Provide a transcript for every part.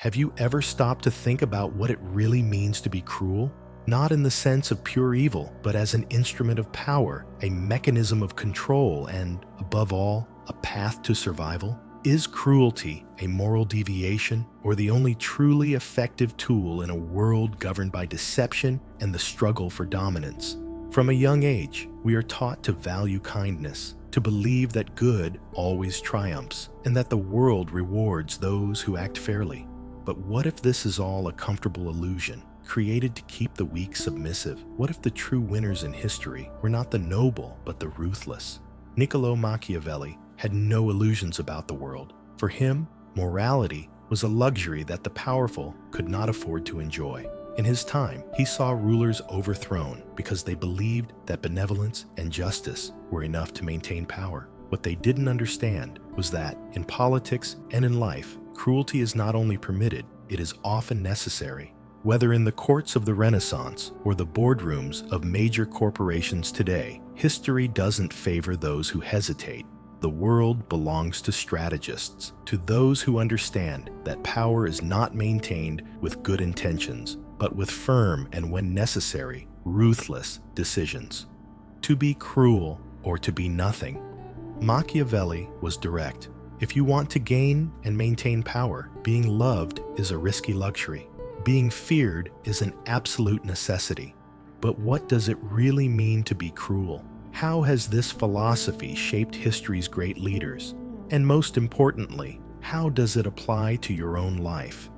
Have you ever stopped to think about what it really means to be cruel? Not in the sense of pure evil, but as an instrument of power, a mechanism of control, and, above all, a path to survival? Is cruelty a moral deviation, or the only truly effective tool in a world governed by deception and the struggle for dominance? From a young age, we are taught to value kindness, to believe that good always triumphs, and that the world rewards those who act fairly. But what if this is all a comfortable illusion, created to keep the weak submissive? What if the true winners in history were not the noble, but the ruthless? Niccolo Machiavelli had no illusions about the world. For him, morality was a luxury that the powerful could not afford to enjoy. In his time, he saw rulers overthrown because they believed that benevolence and justice were enough to maintain power. What they didn't understand was that, in politics and in life, cruelty is not only permitted, it is often necessary. Whether in the courts of the Renaissance or the boardrooms of major corporations today, history doesn't favor those who hesitate. The world belongs to strategists, to those who understand that power is not maintained with good intentions, but with firm and, when necessary, ruthless decisions. To be cruel or to be nothing. Machiavelli was direct. If you want to gain and maintain power, being loved is a risky luxury. Being feared is an absolute necessity. But what does it really mean to be cruel? How has this philosophy shaped history's great leaders? And most importantly, how does it apply to your own life?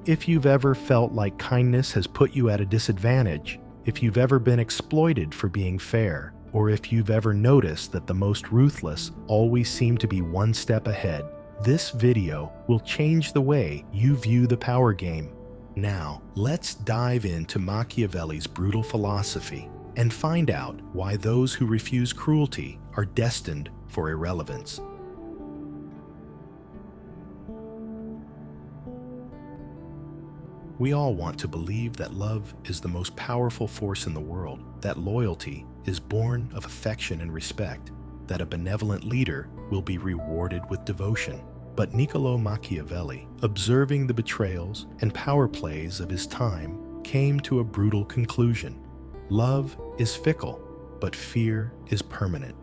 If you've ever felt like kindness has put you at a disadvantage, if you've ever been exploited for being fair, or if you've ever noticed that the most ruthless always seem to be one step ahead, this video will change the way you view the power game. Now, let's dive into Machiavelli's brutal philosophy and find out why those who refuse cruelty are destined for irrelevance. We all want to believe that love is the most powerful force in the world, that loyalty is born of affection and respect, that a benevolent leader will be rewarded with devotion. But Niccolo Machiavelli, observing the betrayals and power plays of his time, came to a brutal conclusion. Love is fickle, but fear is permanent.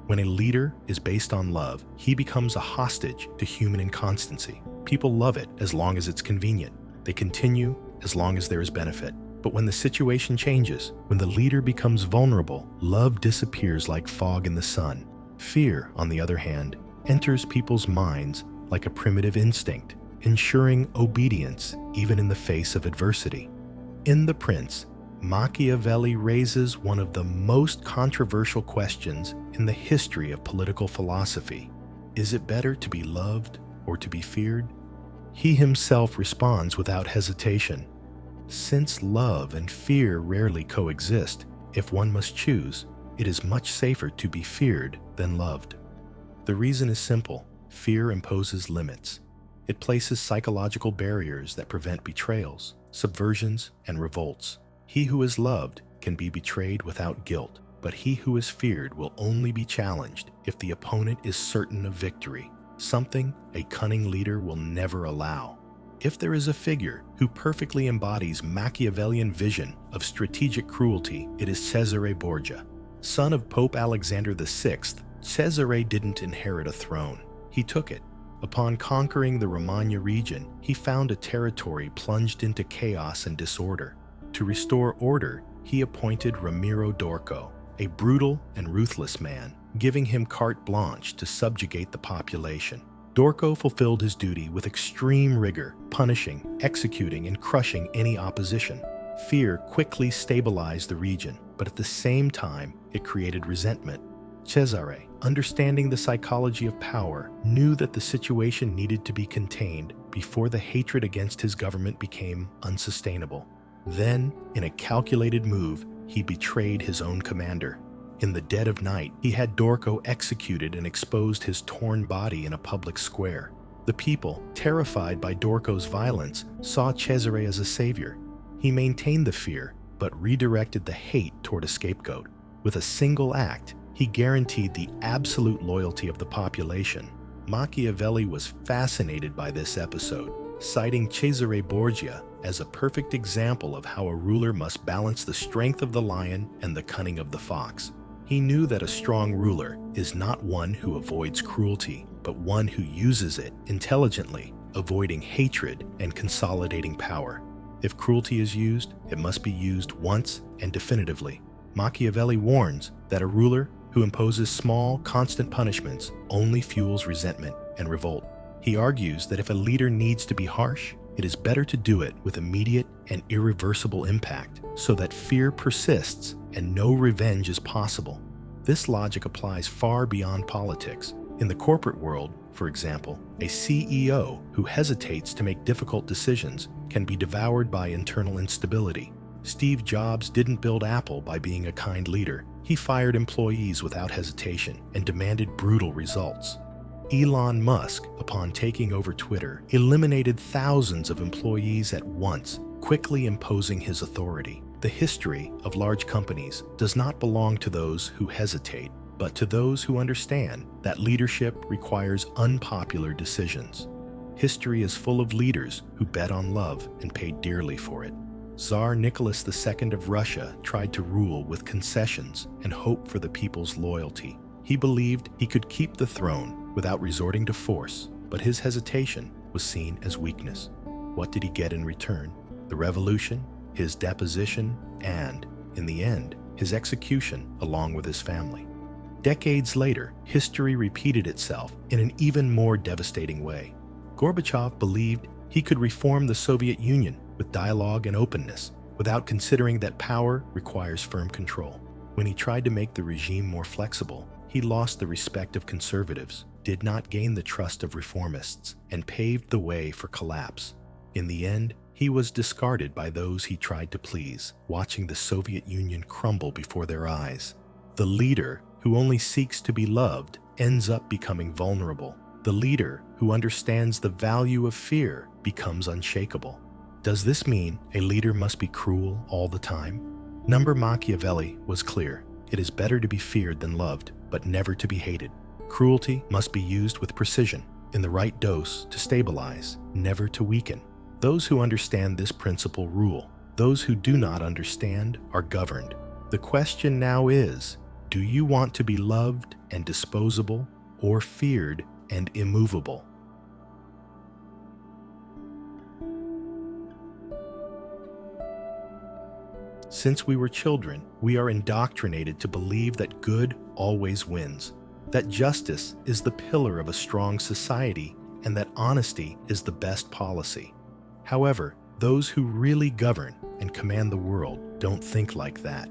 When a leader is based on love, he becomes a hostage to human inconstancy. People love it as long as it's convenient. They continue as long as there is benefit. But when the situation changes, when the leader becomes vulnerable, love disappears like fog in the sun. Fear, on the other hand, enters people's minds like a primitive instinct, ensuring obedience even in the face of adversity. In The Prince, Machiavelli raises one of the most controversial questions in the history of political philosophy. Is it better to be loved or to be feared? He himself responds without hesitation. Since love and fear rarely coexist, if one must choose, it is much safer to be feared than loved. The reason is simple. Fear imposes limits. It places psychological barriers that prevent betrayals, subversions, and revolts. He who is loved can be betrayed without guilt, but he who is feared will only be challenged if the opponent is certain of victory, something a cunning leader will never allow. If there is a figure who perfectly embodies Machiavellian vision of strategic cruelty, it is Cesare Borgia. Son of Pope Alexander VI, Cesare didn't inherit a throne. He took it. Upon conquering the Romagna region, he found a territory plunged into chaos and disorder. To restore order, he appointed Ramiro d'Orco, a brutal and ruthless man, giving him carte blanche to subjugate the population. d'Orco fulfilled his duty with extreme rigor, punishing, executing, and crushing any opposition. Fear quickly stabilized the region, but at the same time, it created resentment. Cesare, understanding the psychology of power, knew that the situation needed to be contained before the hatred against his government became unsustainable. Then, in a calculated move, he betrayed his own commander. In the dead of night, he had d'Orco executed and exposed his torn body in a public square. The people, terrified by d'Orco's violence, saw Cesare as a savior. He maintained the fear, but redirected the hate toward a scapegoat. With a single act, he guaranteed the absolute loyalty of the population. Machiavelli was fascinated by this episode. citing Cesare Borgia as a perfect example of how a ruler must balance the strength of the lion and the cunning of the fox. He knew that a strong ruler is not one who avoids cruelty, but one who uses it intelligently, avoiding hatred and consolidating power. If cruelty is used, it must be used once and definitively. Machiavelli warns that a ruler who imposes small, constant punishments only fuels resentment and revolt. He argues that if a leader needs to be harsh, it is better to do it with immediate and irreversible impact so that fear persists and no revenge is possible. This logic applies far beyond politics. In the corporate world, for example, a CEO who hesitates to make difficult decisions can be devoured by internal instability. Steve Jobs didn't build Apple by being a kind leader. He fired employees without hesitation and demanded brutal results. Elon Musk, upon taking over Twitter, eliminated thousands of employees at once, quickly imposing his authority. The history of large companies does not belong to those who hesitate, but to those who understand that leadership requires unpopular decisions. History is full of leaders who bet on love and paid dearly for it. Tsar Nicholas II of Russia tried to rule with concessions and hope for the people's loyalty. He believed he could keep the throne without resorting to force, but his hesitation was seen as weakness. What did he get in return? The revolution, his deposition, and, in the end, his execution along with his family. Decades later, history repeated itself in an even more devastating way. Gorbachev believed he could reform the Soviet Union with dialogue and openness, without considering that power requires firm control. When he tried to make the regime more flexible, he lost the respect of conservatives, did not gain the trust of reformists, and paved the way for collapse. In the end, he was discarded by those he tried to please, watching the Soviet Union crumble before their eyes. The leader who only seeks to be loved ends up becoming vulnerable. The leader who understands the value of fear becomes unshakable. Does this mean a leader must be cruel all the time? Machiavelli was clear. It is better to be feared than loved, but never to be hated. Cruelty must be used with precision, in the right dose to stabilize, never to weaken. Those who understand this principle rule. Those who do not understand are governed. The question now is, do you want to be loved and disposable, or feared and immovable? Since we were children, we are indoctrinated to believe that good always wins, that justice is the pillar of a strong society, and that honesty is the best policy. However, those who really govern and command the world don't think like that.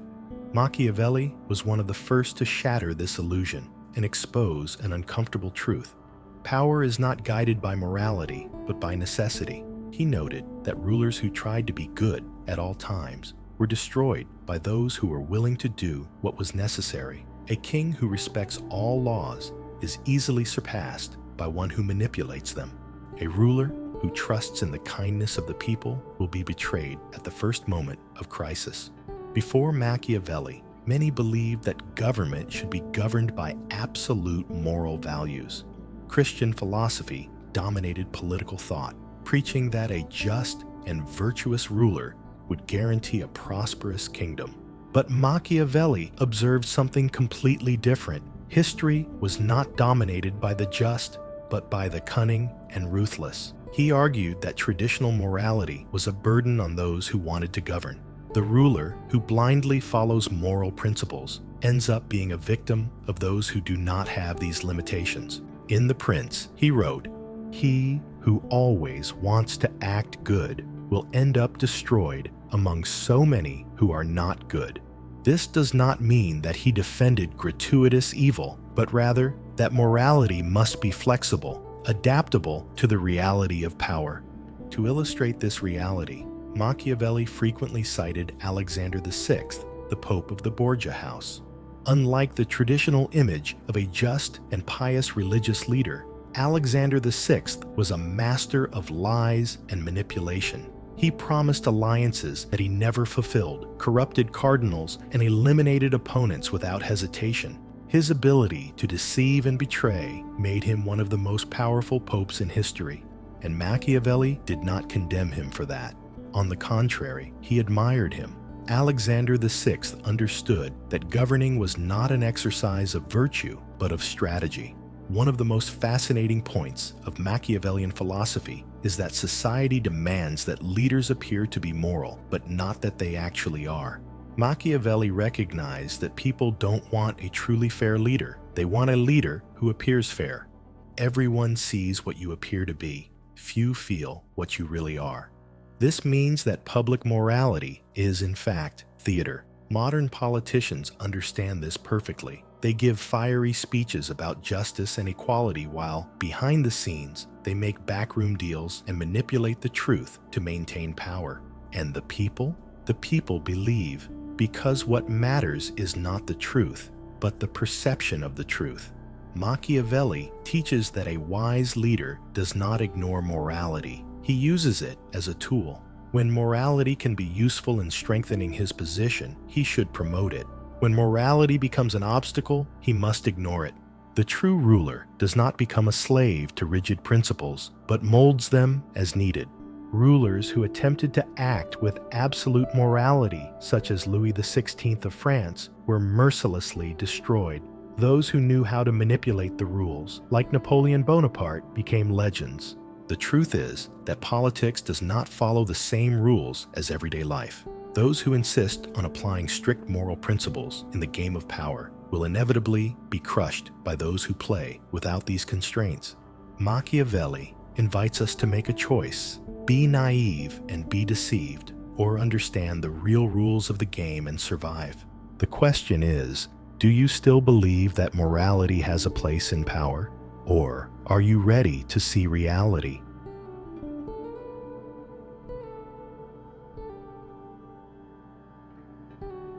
Machiavelli was one of the first to shatter this illusion and expose an uncomfortable truth. Power is not guided by morality, but by necessity. He noted that rulers who tried to be good at all times were destroyed by those who were willing to do what was necessary. A king who respects all laws is easily surpassed by one who manipulates them. A ruler who trusts in the kindness of the people will be betrayed at the first moment of crisis. Before Machiavelli, many believed that government should be governed by absolute moral values. Christian philosophy dominated political thought, preaching that a just and virtuous ruler would guarantee a prosperous kingdom. But Machiavelli observed something completely different. History was not dominated by the just, but by the cunning and ruthless. He argued that traditional morality was a burden on those who wanted to govern. The ruler who blindly follows moral principles ends up being a victim of those who do not have these limitations. In The Prince, he wrote, "He who always wants to act good will end up destroyed among so many who are not good." This does not mean that he defended gratuitous evil, but rather that morality must be flexible, adaptable to the reality of power. To illustrate this reality, Machiavelli frequently cited Alexander VI, the Pope of the Borgia house. Unlike the traditional image of a just and pious religious leader, Alexander VI was a master of lies and manipulation. He promised alliances that he never fulfilled, corrupted cardinals, and eliminated opponents without hesitation. His ability to deceive and betray made him one of the most powerful popes in history. and Machiavelli did not condemn him for that. On the contrary, he admired him. Alexander VI understood that governing was not an exercise of virtue, but of strategy. One of the most fascinating points of Machiavellian philosophy is that society demands that leaders appear to be moral, but not that they actually are. Machiavelli recognized that people don't want a truly fair leader. They want a leader who appears fair. Everyone sees what you appear to be. Few feel what you really are. This means that public morality is, in fact, theater. Modern politicians understand this perfectly. They give fiery speeches about justice and equality while, behind the scenes, they make backroom deals and manipulate the truth to maintain power. And the people? The people believe, because what matters is not the truth, but the perception of the truth. Machiavelli teaches that a wise leader does not ignore morality. He uses it as a tool. When morality can be useful in strengthening his position, he should promote it. When morality becomes an obstacle, he must ignore it. The true ruler does not become a slave to rigid principles, but molds them as needed. Rulers who attempted to act with absolute morality, such as Louis XVI of France, were mercilessly destroyed. Those who knew how to manipulate the rules, like Napoleon Bonaparte, became legends. The truth is that politics does not follow the same rules as everyday life. Those who insist on applying strict moral principles in the game of power will inevitably be crushed by those who play without these constraints. Machiavelli invites us to make a choice: be naive and be deceived, or understand the real rules of the game and survive. The question is, do you still believe that morality has a place in power? Or are you ready to see reality?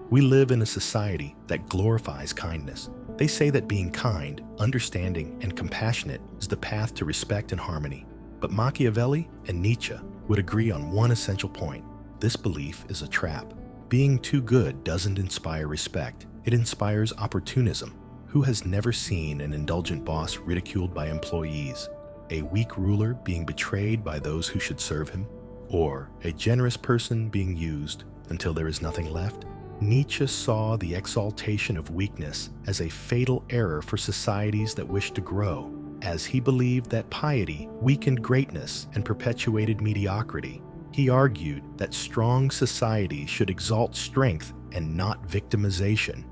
We live in a society that glorifies kindness. They say that being kind, understanding, and compassionate is the path to respect and harmony. But Machiavelli and Nietzsche would agree on one essential point. This belief is a trap. Being too good doesn't inspire respect. It inspires opportunism. Who has never seen an indulgent boss ridiculed by employees, a weak ruler being betrayed by those who should serve him, or a generous person being used until there is nothing left? Nietzsche saw the exaltation of weakness as a fatal error for societies that wish to grow, as he believed that piety weakened greatness and perpetuated mediocrity. He argued that strong societies should exalt strength and not victimization.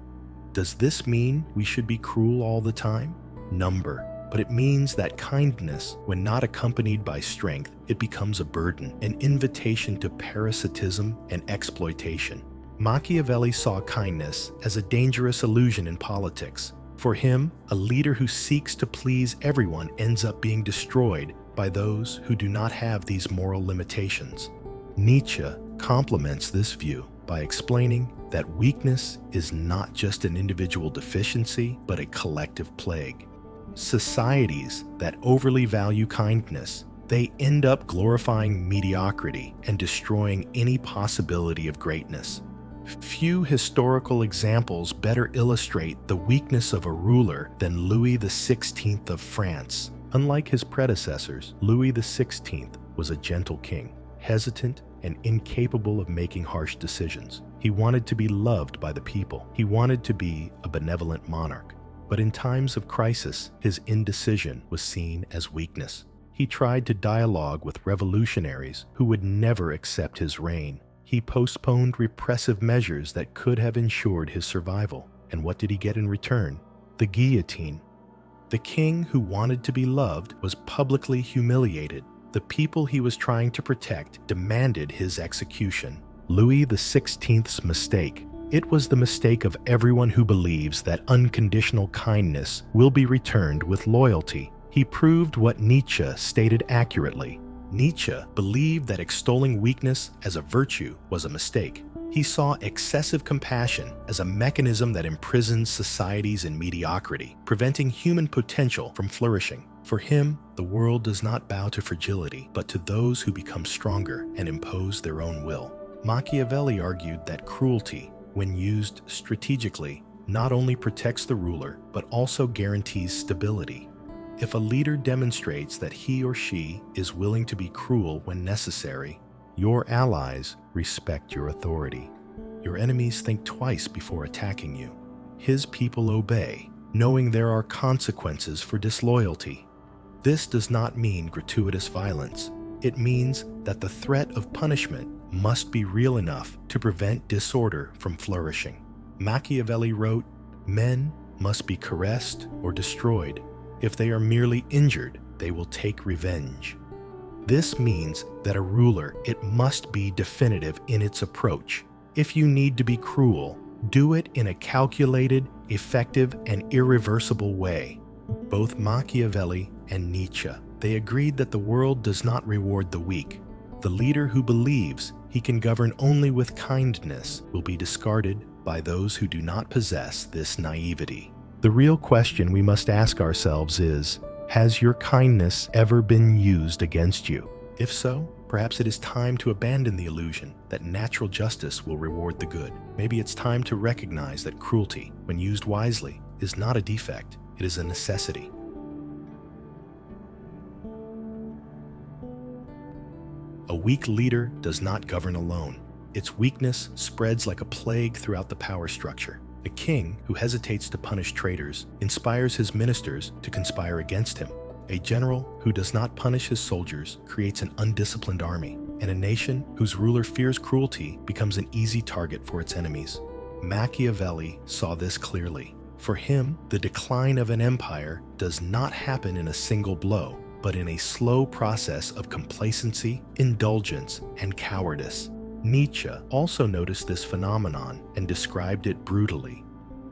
Does this mean we should be cruel all the time? Number. But it means that kindness, when not accompanied by strength, it becomes a burden, an invitation to parasitism and exploitation. Machiavelli saw kindness as a dangerous illusion in politics. For him, a leader who seeks to please everyone ends up being destroyed by those who do not have these moral limitations. Nietzsche complements this view by explaining that weakness is not just an individual deficiency, but a collective plague. Societies that overly value kindness, they end up glorifying mediocrity and destroying any possibility of greatness. Few historical examples better illustrate the weakness of a ruler than Louis XVI of France. Unlike his predecessors, Louis XVI was a gentle king, hesitant and incapable of making harsh decisions. He wanted to be loved by the people. He wanted to be a benevolent monarch. But in times of crisis, his indecision was seen as weakness. He tried to dialogue with revolutionaries who would never accept his reign. He postponed repressive measures that could have ensured his survival. And what did he get in return? The guillotine. The king who wanted to be loved was publicly humiliated. The people he was trying to protect demanded his execution. Louis XVI's mistake. It was the mistake of everyone who believes that unconditional kindness will be returned with loyalty. He proved what Nietzsche stated accurately. Nietzsche believed that extolling weakness as a virtue was a mistake. He saw excessive compassion as a mechanism that imprisons societies in mediocrity, preventing human potential from flourishing. For him, the world does not bow to fragility, but to those who become stronger and impose their own will. Machiavelli argued that cruelty, when used strategically, not only protects the ruler, but also guarantees stability. If a leader demonstrates that he or she is willing to be cruel when necessary, your allies respect your authority. Your enemies think twice before attacking you. His people obey, knowing there are consequences for disloyalty. This does not mean gratuitous violence. It means that the threat of punishment must be real enough to prevent disorder from flourishing. Machiavelli wrote, "Men must be caressed or destroyed. If they are merely injured, they will take revenge." This means that a ruler, it must be definitive in its approach. If you need to be cruel, do it in a calculated, effective, and irreversible way. Both Machiavelli and Nietzsche, they agreed that the world does not reward the weak. The leader who believes he can govern only with kindness will be discarded by those who do not possess this naivety. The real question we must ask ourselves is, has your kindness ever been used against you? If so, perhaps it is time to abandon the illusion that natural justice will reward the good. Maybe it's time to recognize that cruelty, when used wisely, is not a defect, it is a necessity. A weak leader does not govern alone. Its weakness spreads like a plague throughout the power structure. A king who hesitates to punish traitors inspires his ministers to conspire against him. A general who does not punish his soldiers creates an undisciplined army, and a nation whose ruler fears cruelty becomes an easy target for its enemies. Machiavelli saw this clearly. For him, the decline of an empire does not happen in a single blow, but in a slow process of complacency, indulgence, and cowardice. Nietzsche also noticed this phenomenon and described it brutally.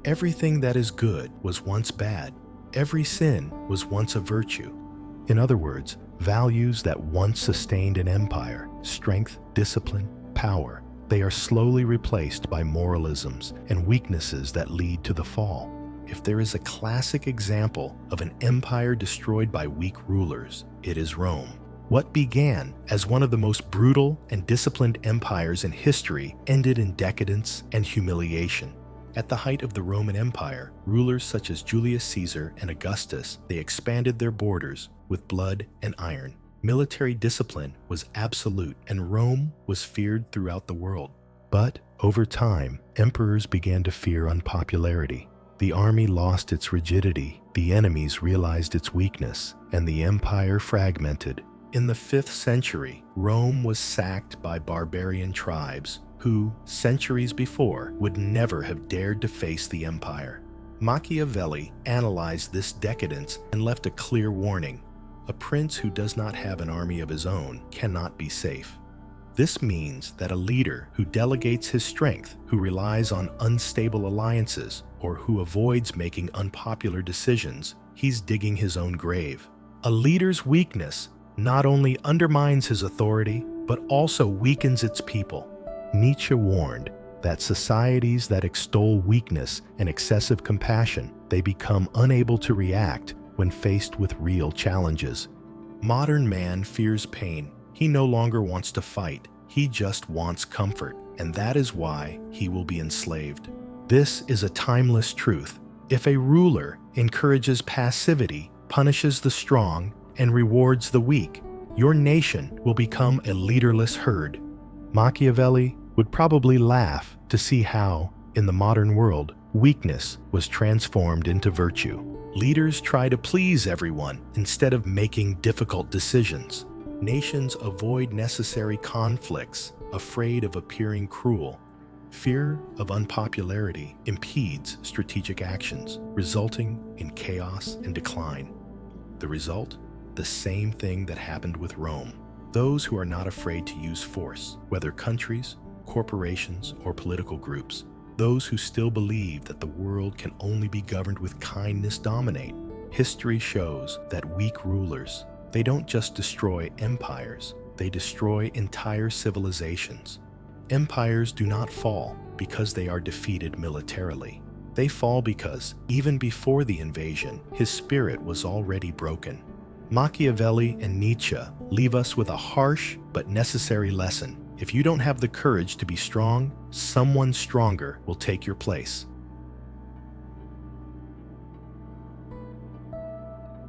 Everything that is good was once bad. Every sin was once a virtue. In other words, values that once sustained an empire, strength, discipline, power, they are slowly replaced by moralisms and weaknesses that lead to the fall. If there is a classic example of an empire destroyed by weak rulers, it is Rome. What began as one of the most brutal and disciplined empires in history ended in decadence and humiliation. At the height of the Roman Empire, rulers such as Julius Caesar and Augustus, they expanded their borders with blood and iron. Military discipline was absolute, and Rome was feared throughout the world. But over time, emperors began to fear unpopularity. The army lost its rigidity, the enemies realized its weakness, and the empire fragmented. In the 5th century, Rome was sacked by barbarian tribes who, centuries before, would never have dared to face the empire. Machiavelli analyzed this decadence and left a clear warning. A prince who does not have an army of his own cannot be safe. This means that a leader who delegates his strength, who relies on unstable alliances, or who avoids making unpopular decisions, he's digging his own grave. A leader's weakness not only undermines his authority, but also weakens its people. Nietzsche warned that societies that extol weakness and excessive compassion, they become unable to react when faced with real challenges. Modern man fears pain. He no longer wants to fight. He just wants comfort, and that is why he will be enslaved. This is a timeless truth. If a ruler encourages passivity, punishes the strong, and rewards the weak, your nation will become a leaderless herd. Machiavelli would probably laugh to see how, in the modern world, weakness was transformed into virtue. Leaders try to please everyone instead of making difficult decisions. Nations avoid necessary conflicts, afraid of appearing cruel. Fear of unpopularity impedes strategic actions, resulting in chaos and decline. The result? The same thing that happened with Rome. Those who are not afraid to use force, whether countries, corporations, or political groups, those who still believe that the world can only be governed with kindness dominate. History shows that weak rulers, they don't just destroy empires, they destroy entire civilizations. Empires do not fall because they are defeated militarily. They fall because, even before the invasion, his spirit was already broken. Machiavelli and Nietzsche leave us with a harsh but necessary lesson. If you don't have the courage to be strong, someone stronger will take your place.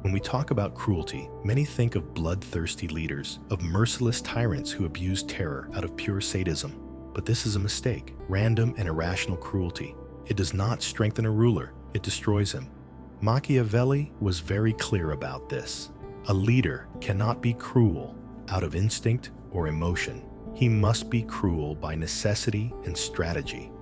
When we talk about cruelty, many think of bloodthirsty leaders, of merciless tyrants who abuse terror out of pure sadism. But this is a mistake. Random and irrational cruelty. It does not strengthen a ruler, it destroys him. Machiavelli was very clear about this. A leader cannot be cruel out of instinct or emotion. He must be cruel by necessity and strategy.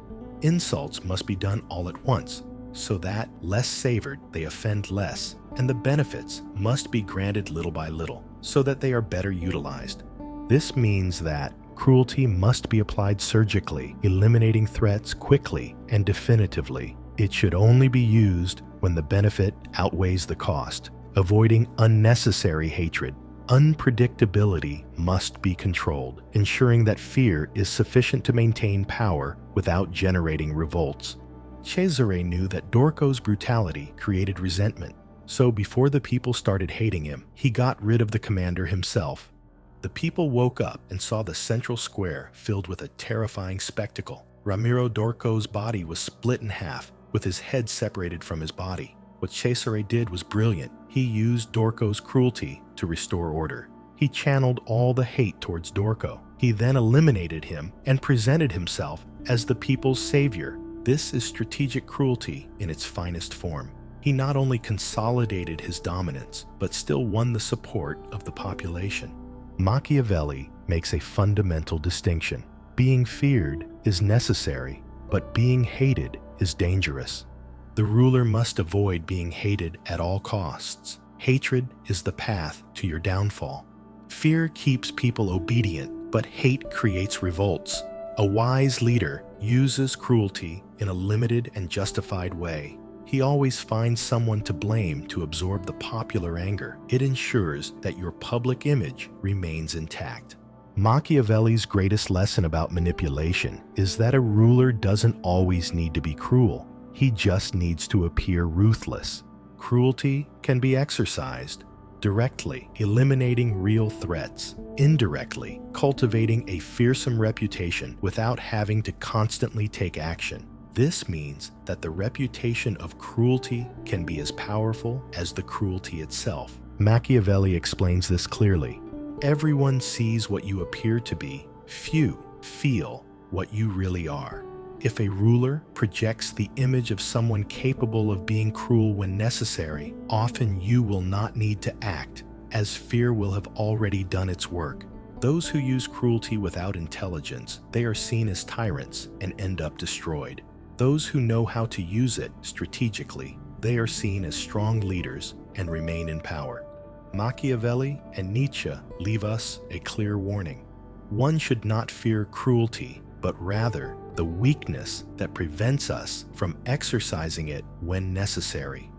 Insults must be done all at once, so that, less savored, they offend less, and the benefits must be granted little by little, so that they are better utilized. This means that cruelty must be applied surgically, eliminating threats quickly and definitively. It should only be used when the benefit outweighs the cost, avoiding unnecessary hatred. Unpredictability must be controlled, ensuring that fear is sufficient to maintain power without generating revolts. Cesare knew that Dorco's brutality created resentment, so before the people started hating him, he got rid of the commander himself. The people woke up and saw the central square filled with a terrifying spectacle. Ramiro Dorco's body was split in half, with his head separated from his body. What Cesare did was brilliant. He used Dorco's cruelty to restore order. He channeled all the hate towards Dorco. He then eliminated him and presented himself as the people's savior. This is strategic cruelty in its finest form. He not only consolidated his dominance, but still won the support of the population. Machiavelli makes a fundamental distinction. Being feared is necessary, but being hated is dangerous. The ruler must avoid being hated at all costs. Hatred is the path to your downfall. Fear keeps people obedient, but hate creates revolts. A wise leader uses cruelty in a limited and justified way. He always finds someone to blame to absorb the popular anger. It ensures that your public image remains intact. Machiavelli's greatest lesson about manipulation is that a ruler doesn't always need to be cruel. He just needs to appear ruthless. Cruelty can be exercised directly, eliminating real threats; indirectly, cultivating a fearsome reputation without having to constantly take action. This means that the reputation of cruelty can be as powerful as the cruelty itself. Machiavelli explains this clearly. Everyone sees what you appear to be. Few feel what you really are. If a ruler projects the image of someone capable of being cruel when necessary, often you will not need to act, as fear will have already done its work. Those who use cruelty without intelligence, they are seen as tyrants and end up destroyed. Those who know how to use it strategically, they are seen as strong leaders and remain in power. Machiavelli and Nietzsche leave us a clear warning. One should not fear cruelty, but rather the weakness that prevents us from exercising it when necessary.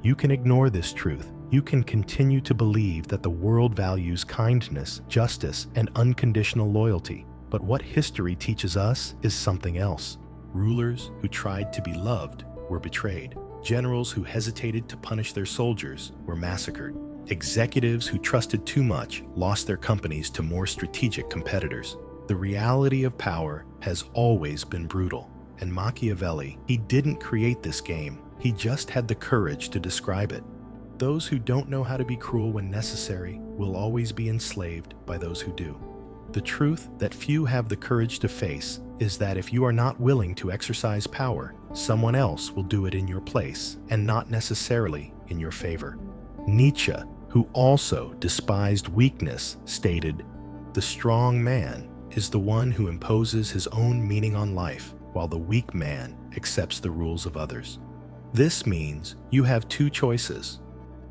You can ignore this truth. You can continue to believe that the world values kindness, justice, and unconditional loyalty. But what history teaches us is something else. Rulers who tried to be loved were betrayed. Generals who hesitated to punish their soldiers were massacred. Executives who trusted too much lost their companies to more strategic competitors. The reality of power has always been brutal, and Machiavelli, he didn't create this game. He just had the courage to describe it. Those who don't know how to be cruel when necessary will always be enslaved by those who do. The truth that few have the courage to face is that if you are not willing to exercise power, someone else will do it in your place, and not necessarily in your favor. Nietzsche, who also despised weakness, stated, "The strong man is the one who imposes his own meaning on life, while the weak man accepts the rules of others." This means you have two choices.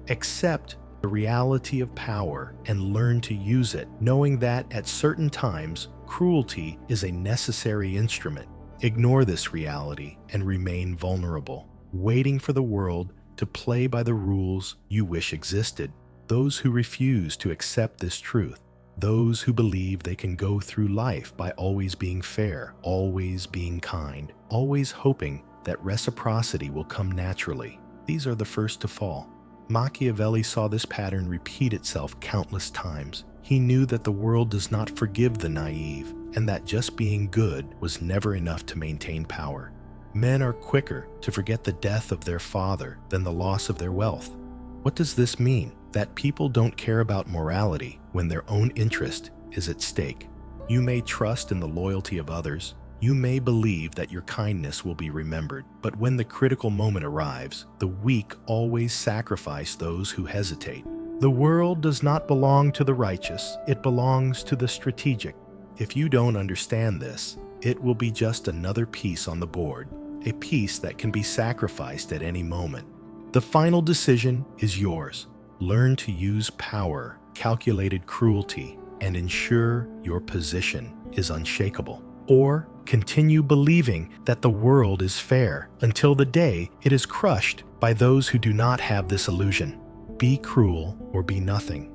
Accept the reality of power and learn to use it, knowing that at certain times, cruelty is a necessary instrument. Ignore this reality and remain vulnerable, waiting for the world to play by the rules you wish existed. Those who refuse to accept this truth, those who believe they can go through life by always being fair, always being kind, always hoping that reciprocity will come naturally, these are the first to fall. Machiavelli saw this pattern repeat itself countless times. He knew that the world does not forgive the naive, and that just being good was never enough to maintain power. Men are quicker to forget the death of their father than the loss of their wealth. What does this mean? That people don't care about morality when their own interest is at stake. You may trust in the loyalty of others. You may believe that your kindness will be remembered. But when the critical moment arrives, the weak always sacrifice those who hesitate. The world does not belong to the righteous. It belongs to the strategic. If you don't understand this, it will be just another piece on the board, a piece that can be sacrificed at any moment. The final decision is yours. Learn to use power, calculated cruelty, and ensure your position is unshakable. Or continue believing that the world is fair until the day it is crushed by those who do not have this illusion. Be cruel or be nothing.